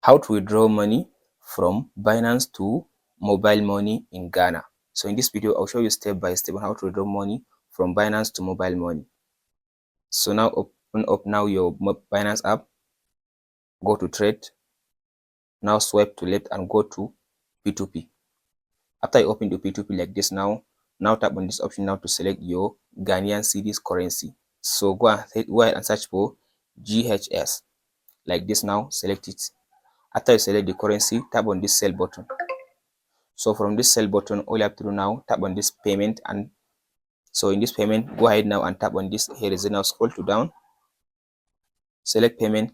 How to withdraw money from Binance to mobile money in Ghana. So in this video, I'll show you step by step on how to withdraw money from Binance to mobile money. So now open up now your Binance app, go to trade, now swipe to left and go to P2P. After you open the P2P like this now tap on this option now to select your Ghanaian cedis currency. So go ahead and search for GHS like this now, select it. After you select the currency, tap on this sell button. So from this sell button, all you have to do now, tap on this payment, and so in this payment, go ahead now and tap on this. Here is it now, scroll to down, select payment.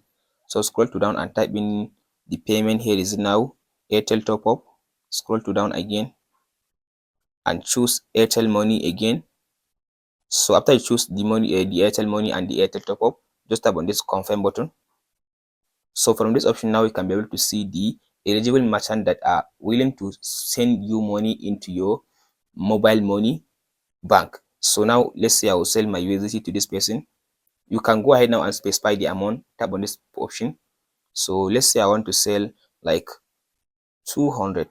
So scroll to down and type in the payment. Here is it now, Airtel top up. Scroll to down again and choose Airtel money again. So after you choose the money, the Airtel money and the Airtel top up, just tap on this confirm button. So from this option now, you can be able to see the eligible merchant that are willing to send you money into your mobile money bank. So now let's say I will sell my USDT to this person. You can go ahead now and specify the amount, tap on this option. So let's say I want to sell like 200.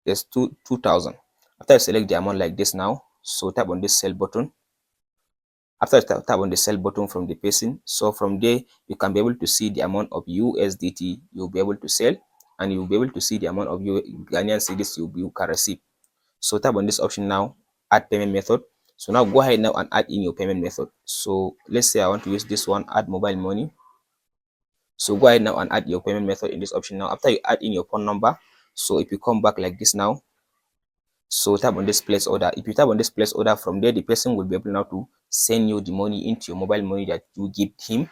There's 2,000. After I select the amount like this now, so tap on this sell button. After I tap on the sell button from the person, so from there you can be able to see the amount of USDT you'll be able to sell, and you'll be able to see the amount of your Ghanaian cedis you can receive. So tap on this option now, add payment method. So now go ahead now and add in your payment method. So let's say I want to use this one, add mobile money. So go ahead now and add your payment method in this option now. After you add in your phone number, so if you come back like this now, so tap on this place order. If you tap on this place order, from there the person will be able now to send you the money into your mobile money that you give him.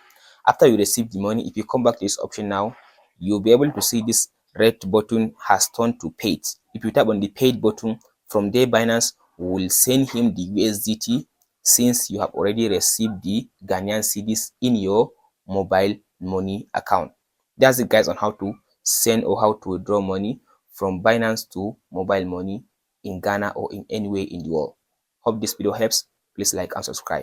After you receive the money, if you come back to this option now, you'll be able to see this red button has turned to paid. If you tap on the paid button, from there Binance will send him the USDT, since you have already received the Ghanaian cedis in your mobile money account. That's it guys, on how to send or how to withdraw money from Binance to mobile money in Ghana or in any way in the world. Hope this video helps. Please like and subscribe.